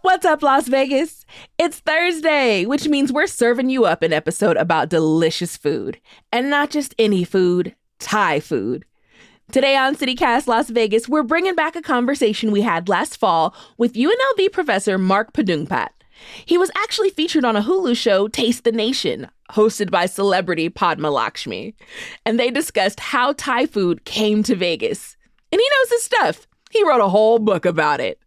What's up, Las Vegas? It's Thursday, which means we're serving you up an episode about delicious food. And not just any food, Thai food. Today on CityCast Las Vegas, we're bringing back a conversation we had last fall with UNLV professor Mark Padoongpatt. He was actually featured on a Hulu show, Taste the Nation, hosted by celebrity Padma Lakshmi. And they discussed how Thai food came to Vegas. And he knows his stuff. He wrote a whole book about it.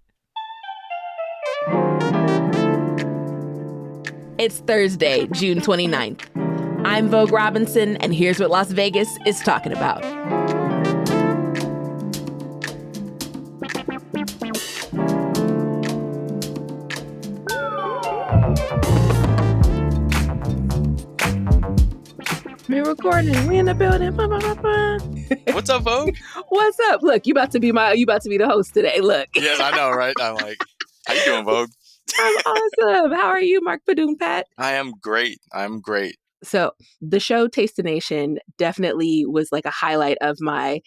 It's Thursday, June 29th. I'm Vogue Robinson, and here's what Las Vegas is talking about. We're recording. We in the building. What's up, Vogue? What's up? Look, you about to be the host today. Look. Yes, I know, right? I'm like, how you doing, Vogue? I'm awesome. How are you, Mark Padoongpatt? I am great. I'm great. So the show Taste the Nation definitely was like a highlight of my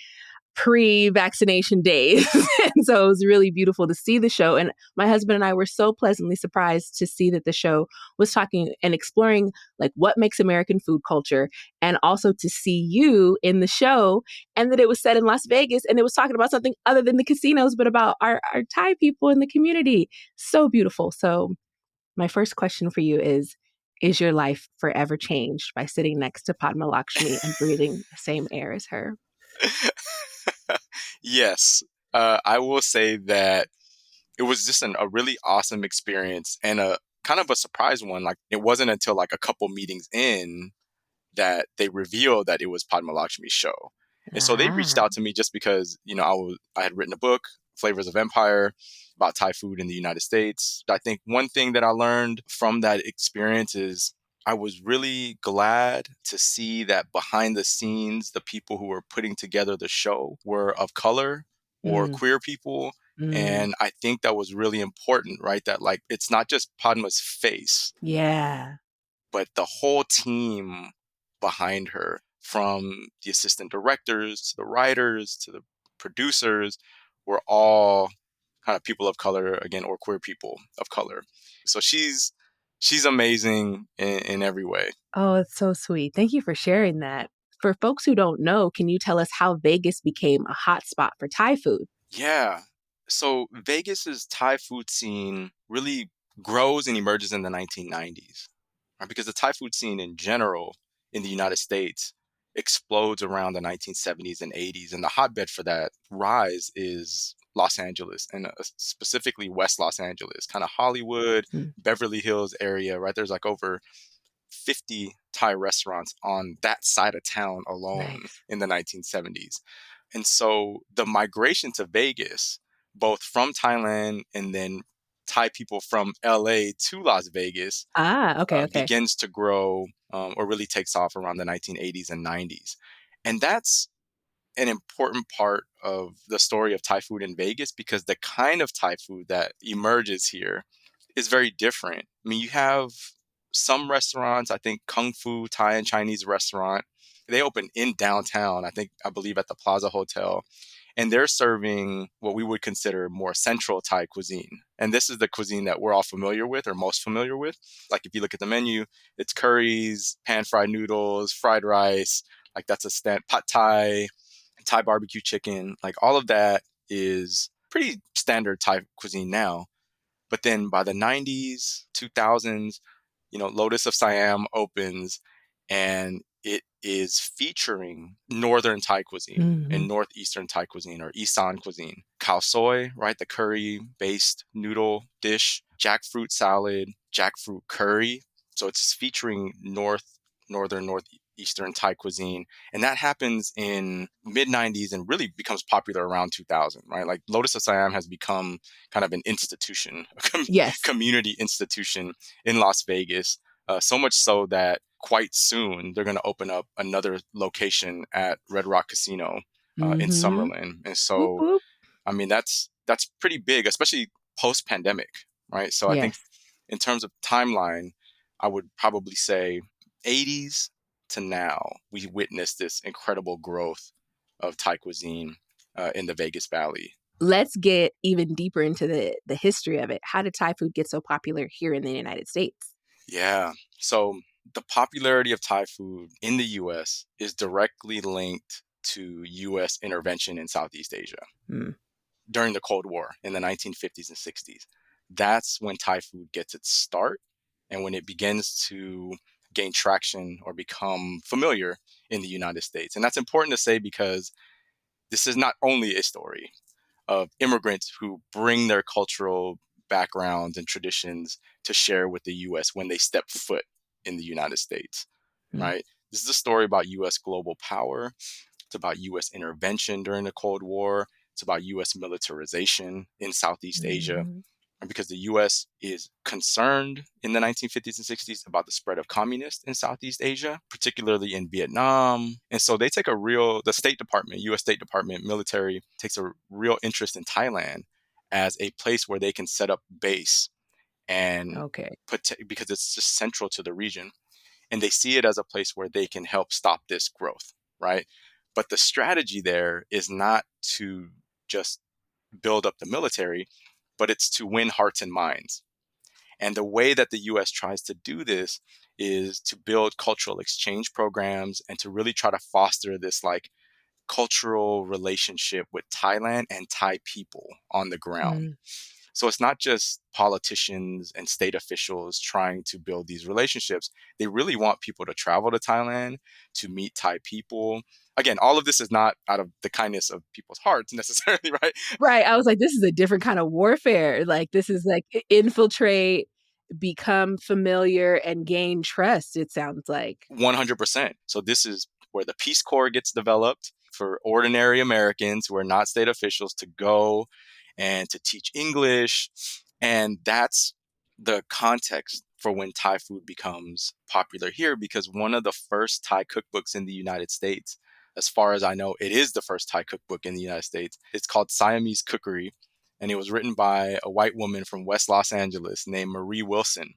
pre-vaccination days. And so it was really beautiful to see the show. And my husband and I were so pleasantly surprised to see that the show was talking and exploring like what makes American food culture, and also to see you in the show, and that it was set in Las Vegas and it was talking about something other than the casinos, but about our Thai people in the community. So beautiful. So my first question for you is your life forever changed by sitting next to Padma Lakshmi and breathing the same air as her? Yes, I will say that it was just a really awesome experience and a kind of a surprise one. Like, it wasn't until like a couple meetings in that they revealed that it was Padma Lakshmi's show. And so they reached out to me just because, I had written a book, Flavors of Empire, about Thai food in the United States. I think one thing that I learned from that experience is I was really glad to see that behind the scenes, the people who were putting together the show were of color or queer people. And I think that was really important, right? That like, it's not just Padma's face. Yeah. But the whole team behind her, from the assistant directors to the writers to the producers, were all kind of people of color, again, or queer people of color. So she's amazing in every way. Oh, it's so sweet. Thank you for sharing that. For folks who don't know, can you tell us how Vegas became a hotspot for Thai food? Yeah. So Vegas's Thai food scene really grows and emerges in the 1990s, right? Because the Thai food scene in general in the United States explodes around the 1970s and 80s. And the hotbed for that rise is Los Angeles, and specifically West Los Angeles, kind of Hollywood, Beverly Hills area, right? There's like over 50 Thai restaurants on that side of town alone in the 1970s. And so the migration to Vegas, both from Thailand and then Thai people from LA to Las Vegas, Okay. begins to grow or really takes off around the 1980s and 90s. And that's an important part of the story of Thai food in Vegas, because the kind of Thai food that emerges here is very different. I mean, you have some restaurants, I think Kung Fu Thai and Chinese restaurant, they open in downtown, I believe at the Plaza Hotel. And they're serving what we would consider more central Thai cuisine. And this is the cuisine that we're all familiar with, or most familiar with. Like, if you look at the menu, it's curries, pan-fried noodles, fried rice. Like, that's a pad Thai, Thai barbecue chicken. Like, all of that is pretty standard Thai cuisine now. But then by the 90s, 2000s, Lotus of Siam opens, and it is featuring northern Thai cuisine and northeastern Thai cuisine, or Isan cuisine. Khao soi, right? The curry-based noodle dish, jackfruit salad, jackfruit curry. So it's featuring northeastern Thai cuisine. And that happens in mid-90s and really becomes popular around 2000, right? Like, Lotus of Siam has become kind of an institution, a community institution in Las Vegas. So much so that quite soon they're going to open up another location at Red Rock Casino in Summerlin. And so, I mean, that's pretty big, especially post-pandemic, right? So I think in terms of timeline, I would probably say 80s to now, we witnessed this incredible growth of Thai cuisine in the Vegas Valley. Let's get even deeper into the history of it. How did Thai food get so popular here in the United States? Yeah. So the popularity of Thai food in the US is directly linked to US intervention in Southeast Asia Mm. during the Cold War in the 1950s and 60s. That's when Thai food gets its start and when it begins to gain traction or become familiar in the United States. And that's important to say because this is not only a story of immigrants who bring their cultural backgrounds and traditions to share with the US when they step foot in the United States, Mm. right? This is a story about US global power. It's about US intervention during the Cold War. It's about US militarization in Southeast Asia. Mm. And because the US is concerned in the 1950s and 60s about the spread of communists in Southeast Asia, particularly in Vietnam. And so the State Department, US State Department military takes a real interest in Thailand as a place where they can set up base and Okay. because it's just central to the region. And they see it as a place where they can help stop this growth, right? But the strategy there is not to just build up the military, but it's to win hearts and minds. And the way that the US tries to do this is to build cultural exchange programs and to really try to foster this like cultural relationship with Thailand and Thai people on the ground. Mm. So it's not just politicians and state officials trying to build these relationships. They really want people to travel to Thailand, to meet Thai people. Again, all of this is not out of the kindness of people's hearts necessarily, right? Right. I was like, this is a different kind of warfare. Like, this is like infiltrate, become familiar, and gain trust, it sounds like. 100%. So this is where the Peace Corps gets developed for ordinary Americans who are not state officials to go and to teach English. And that's the context for when Thai food becomes popular here, because one of the first Thai cookbooks in the United States, as far as I know, it is the first Thai cookbook in the United States. It's called Siamese Cookery, and it was written by a white woman from West Los Angeles named Marie Wilson,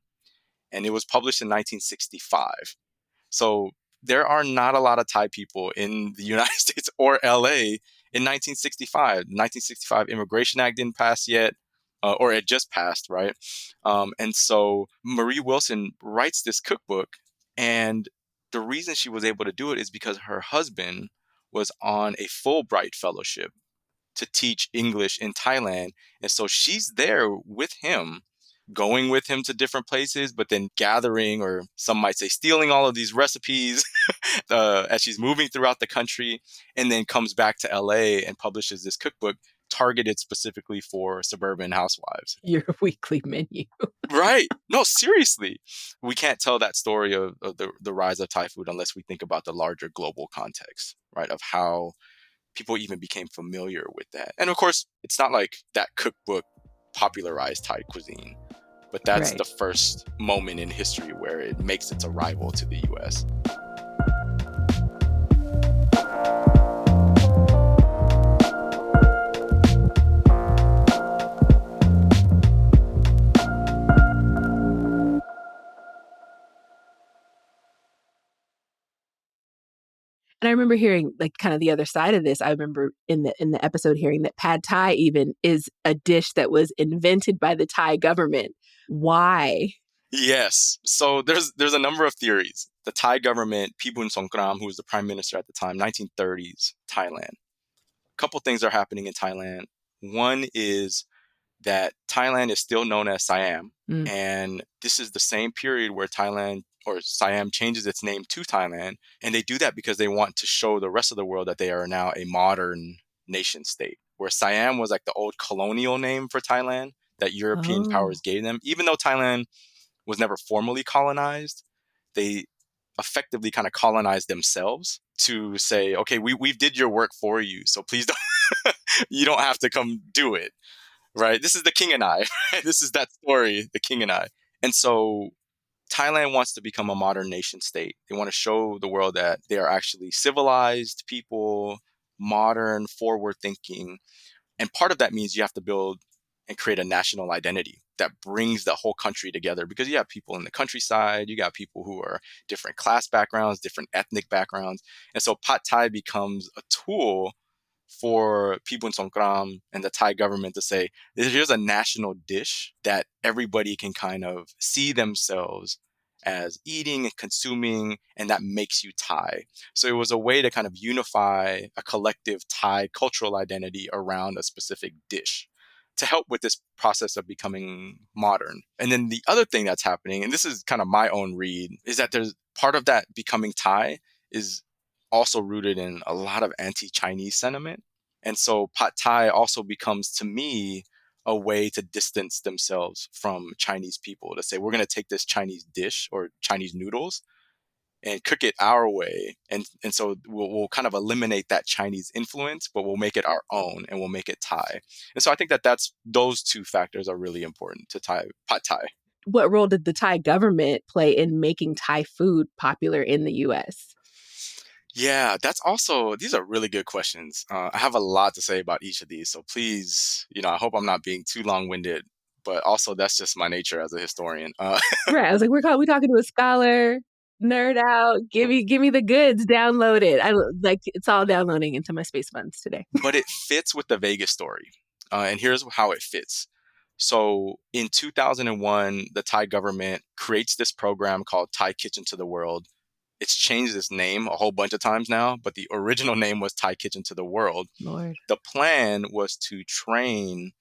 and it was published in 1965. So there are not a lot of Thai people in the United States or LA in 1965. The 1965 Immigration Act didn't pass yet, or it just passed, right? And so Marie Wilson writes this cookbook, and the reason she was able to do it is because her husband was on a Fulbright fellowship to teach English in Thailand. And so she's there with him, going with him to different places, but then gathering, or some might say stealing, all of these recipes as she's moving throughout the country, and then comes back to LA and publishes this cookbook targeted specifically for suburban housewives. Your weekly menu. Right. No, seriously. We can't tell that story of the rise of Thai food unless we think about the larger global context, right? Of how people even became familiar with that. And of course, it's not like that cookbook popularized Thai cuisine, but that's Right. the first moment in history where it makes its arrival to the US. And I remember hearing like kind of the other side of this. I remember in the episode hearing that pad thai even is a dish that was invented by the Thai government. Why? Yes. So there's a number of theories. The Thai government, Pibun Songkram, who was the prime minister at the time, 1930s, Thailand. A couple things are happening in Thailand. One is that Thailand is still known as Siam. Mm. And this is the same period where Thailand or Siam changes its name to Thailand. And they do that because they want to show the rest of the world that they are now a modern nation state, where Siam was like the old colonial name for Thailand that European Oh, powers gave them. Even though Thailand was never formally colonized, they effectively kind of colonized themselves to say, okay, we did your work for you. So please don't, you don't have to come do it. Right. This is the king and I. Right? This is that story, the king and I. And so Thailand wants to become a modern nation state. They want to show the world that they are actually civilized people, modern, forward thinking. And part of that means you have to build and create a national identity that brings the whole country together, because you have people in the countryside, you got people who are different class backgrounds, different ethnic backgrounds. And so Pad Thai becomes a tool for people in Songkram and the Thai government to say, here's a national dish that everybody can kind of see themselves as eating and consuming, and that makes you Thai. So it was a way to kind of unify a collective Thai cultural identity around a specific dish to help with this process of becoming modern. And then the other thing that's happening, and this is kind of my own read, is that there's part of that becoming Thai is also rooted in a lot of anti-Chinese sentiment. And so Pad Thai also becomes, to me, a way to distance themselves from Chinese people, to say, we're going to take this Chinese dish or Chinese noodles and cook it our way. And so we'll kind of eliminate that Chinese influence, but we'll make it our own and we'll make it Thai. And so I think that those two factors are really important to Pad Thai. What role did the Thai government play in making Thai food popular in the US? Yeah, these are really good questions. I have a lot to say about each of these. So please, I hope I'm not being too long-winded, but also that's just my nature as a historian. Right. I was like, we talking to a scholar, nerd out, give me the goods, download it. It's all downloading into my space funds today. But it fits with the Vegas story. And here's how it fits. So in 2001, the Thai government creates this program called Thai Kitchen to the World. It's changed its name a whole bunch of times now, but the original name was Thai Kitchen to the World. Lord. The plan was to train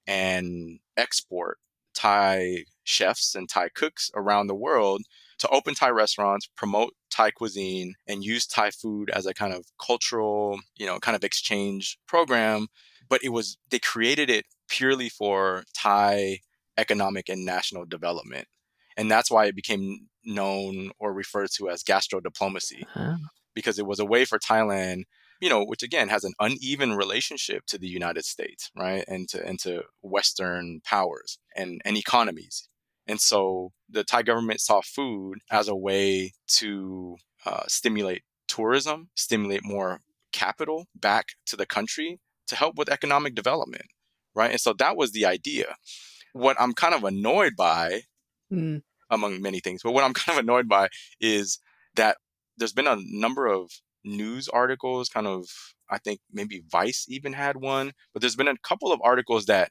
and export Thai chefs and Thai cooks around the world to open Thai restaurants, promote Thai cuisine, and use Thai food as a kind of cultural, kind of exchange program. But they created it purely for Thai economic and national development. And that's why it became known or referred to as gastro diplomacy, because it was a way for Thailand, which again has an uneven relationship to the United States, right? And to Western powers and economies. And so the Thai government saw food as a way to stimulate tourism, stimulate more capital back to the country to help with economic development, right? And so that was the idea. What I'm kind of annoyed by, among many things, but what I'm kind of annoyed by is that there's been a number of news articles, kind of, I think maybe Vice even had one, but there's been a couple of articles that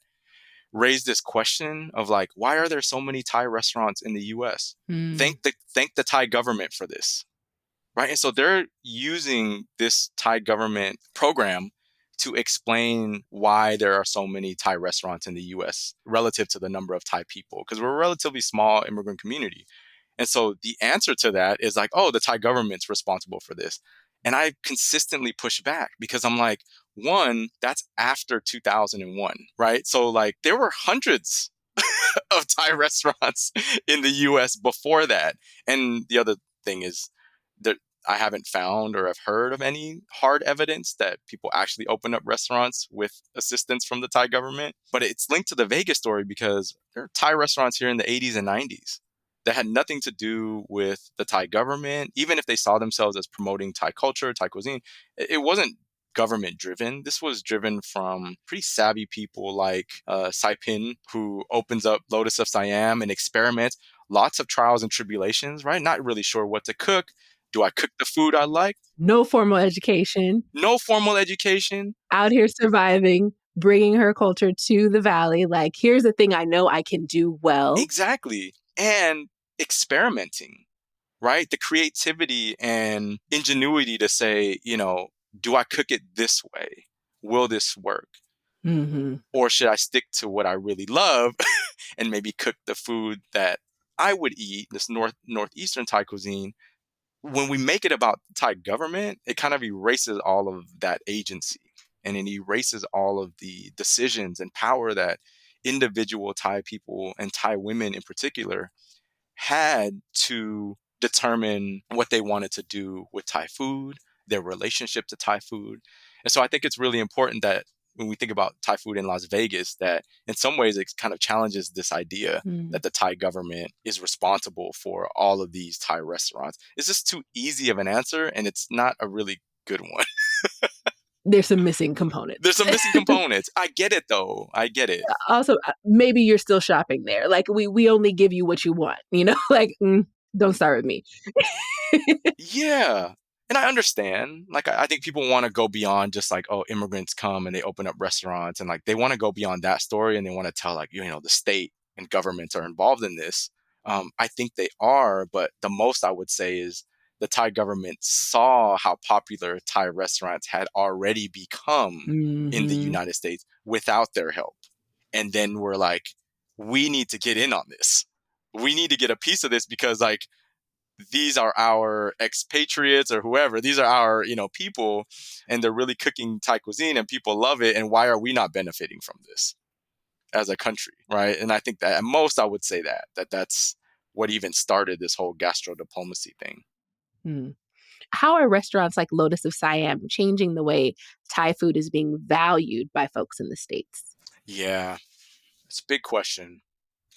raise this question of like, why are there so many Thai restaurants in the US? Thank the Thai government for this, right? And so they're using this Thai government program to explain why there are so many Thai restaurants in the US relative to the number of Thai people, because we're a relatively small immigrant community. And so the answer to that is like, oh, the Thai government's responsible for this. And I consistently push back because I'm like, one, that's after 2001, right? So like there were hundreds of Thai restaurants in the US before that. And the other thing is that I haven't found or have heard of any hard evidence that people actually open up restaurants with assistance from the Thai government. But it's linked to the Vegas story because there are Thai restaurants here in the 80s and 90s that had nothing to do with the Thai government. Even if they saw themselves as promoting Thai culture, Thai cuisine, it wasn't government driven. This was driven from pretty savvy people like Sai Pin, who opens up Lotus of Siam and experiments. Lots of trials and tribulations, right? Not really sure what to cook. Do I cook the food I like? No formal education. No formal education. Out here surviving, bringing her culture to the valley. Like, here's the thing I know I can do well. Exactly. And experimenting, right? The creativity and ingenuity to say, do I cook it this way? Will this work? Mm-hmm. Or should I stick to what I really love and maybe cook the food that I would eat, this northeastern Thai cuisine? When we make it about the Thai government, it kind of erases all of that agency and it erases all of the decisions and power that individual Thai people and Thai women in particular had to determine what they wanted to do with Thai food, their relationship to Thai food. And so I think it's really important that when we think about Thai food in Las Vegas, that in some ways it kind of challenges this idea that the Thai government is responsible for all of these Thai restaurants. It's just too easy of an answer, and it's not a really good one. There's some missing components. There's some missing components. I get it, though. I get it. Also, maybe you're still shopping there. Like, we only give you what you want, like, don't start with me. Yeah. And I understand, like, I think people want to go beyond just like, oh, immigrants come and they open up restaurants, and like they want to go beyond that story, and they want to tell like, the state and governments are involved in this. I think they are, but the most I would say is the Thai government saw how popular Thai restaurants had already become in the Mm-hmm. United States without their help. And then we're like, we need to get in on this. We need to get a piece of this because like, these are our expatriates or whoever. These are our, people, and they're really cooking Thai cuisine and people love it. And why are we not benefiting from this as a country, right? And I think that at most I would say that's what even started this whole gastro diplomacy thing. Mm. How are restaurants like Lotus of Siam changing the way Thai food is being valued by folks in the States? Yeah, it's a big question.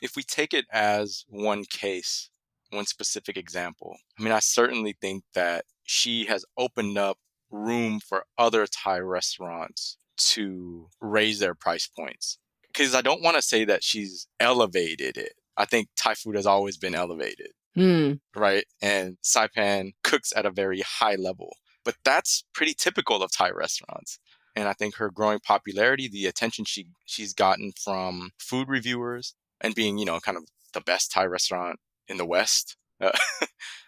If we take it as one case, one specific example, I mean, I certainly think that she has opened up room for other Thai restaurants to raise their price points. Because I don't want to say that she's elevated it. I think Thai food has always been elevated, Mm. right? And Saipan cooks at a very high level. But that's pretty typical of Thai restaurants. And I think her growing popularity, the attention she's gotten from food reviewers, and being, kind of the best Thai restaurant in the West,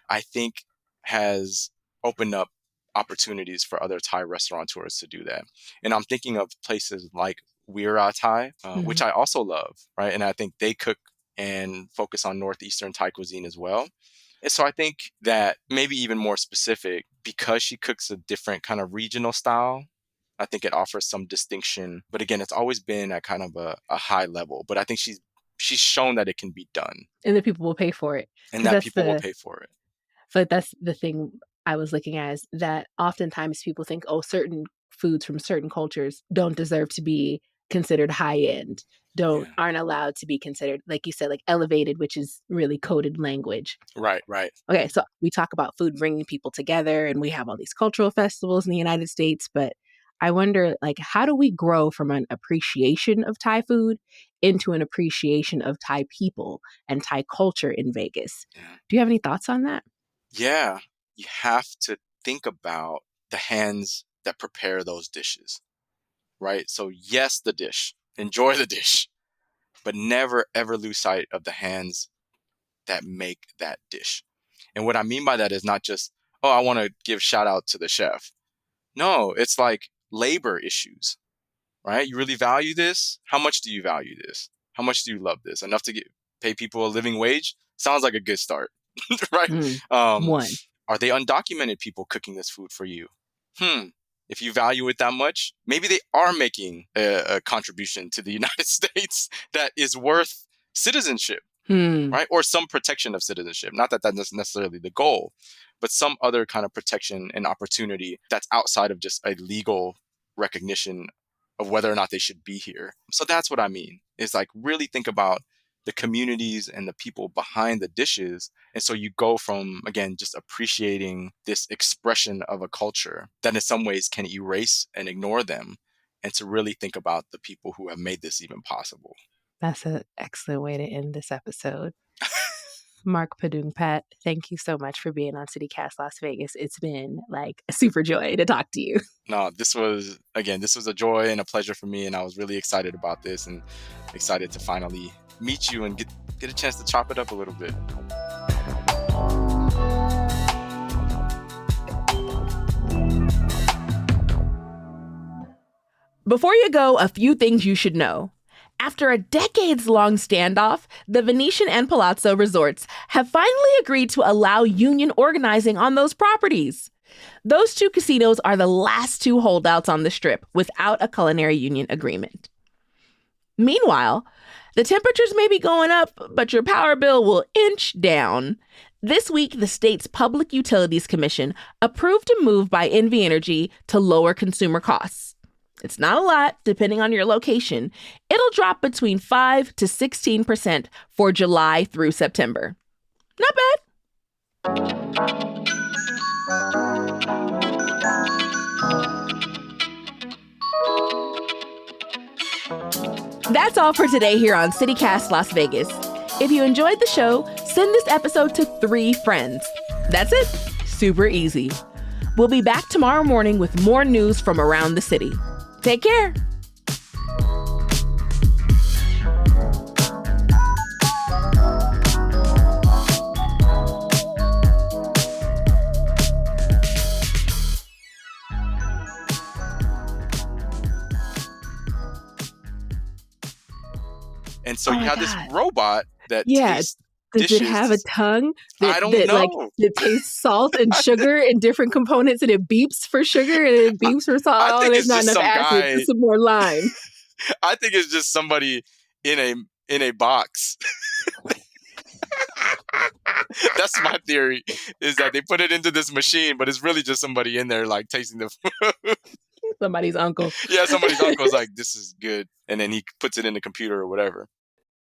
I think has opened up opportunities for other Thai restaurateurs to do that. And I'm thinking of places like Weera Thai, which Mhm. I also love, right? And I think they cook and focus on Northeastern Thai cuisine as well. And so I think that maybe even more specific, because she cooks a different kind of regional style, I think it offers some distinction. But again, it's always been at kind of a high level. But I think she's shown that it can be done And the people will pay for it. and Because that people will pay for it. that's the thing I was looking at, is that oftentimes people think, oh, certain foods from certain cultures don't deserve to be considered high end, Yeah. aren't allowed to be considered, like you said, like elevated, which is really coded language. Right, right. Okay, so we talk about food bringing people together, and we have all these cultural festivals in the United States, but I wonder, like, how do we grow from an appreciation of Thai food into an appreciation of Thai people and Thai culture in Vegas? Yeah. Do you have any thoughts on that? Yeah. You have to think about the hands that prepare those dishes, right? So yes, the dish, enjoy the dish, but never ever lose sight of the hands that make that dish. And what I mean by that is not just, oh, I want to give shout out to the chef. No, it's like labor issues, right? You really value this? How much do you value this? How much do you love this? Enough to pay people a living wage? Sounds like a good start, right? Mm, Um, one. are they undocumented people cooking this food for you? If you value it that much, maybe they are making a contribution to the United States that is worth citizenship, Hmm. right? Or some protection of citizenship. Not that that's necessarily the goal, but some other kind of protection and opportunity that's outside of just a legal recognition of whether or not they should be here. So that's what I mean, is like really think about the communities and the people behind the dishes. And so you go from, again, just appreciating this expression of a culture that in some ways can erase and ignore them, and to really think about the people who have made this even possible. That's an excellent way to end this episode. Mark Padoongpatt, thank you so much for being on CityCast Las Vegas. It's been like a super joy to talk to you. No, this was a joy and a pleasure for me. And I was really excited about this and excited to finally meet you and get a chance to chop it up a little bit. Before you go, a few things you should know. After a decades-long standoff, the Venetian and Palazzo resorts have finally agreed to allow union organizing on those properties. Those two casinos are the last two holdouts on the Strip without a culinary union agreement. Meanwhile, the temperatures may be going up, but your power bill will inch down. This week, the state's Public Utilities Commission approved a move by NV Energy to lower consumer costs. It's not a lot, depending on your location. It'll drop between 5 to 16% for July through September. Not bad. That's all for today here on CityCast Las Vegas. If you enjoyed the show, send this episode to 3 friends. That's it. Super easy. We'll be back tomorrow morning with more news from around the city. Take care. And so you have this robot that tastes Does dishes. it have a tongue I don't know. Like, it tastes salt and sugar and different components, and it beeps for sugar and it beeps for salt? I think there's it's not just enough some acid. guy. Put some more lime. I think it's just somebody in a box. That's my theory, is that they put it into this machine, but it's really just somebody in there like tasting the food. Somebody's uncle. Yeah, somebody's uncle is like, this is good. And then he puts it in the computer or whatever.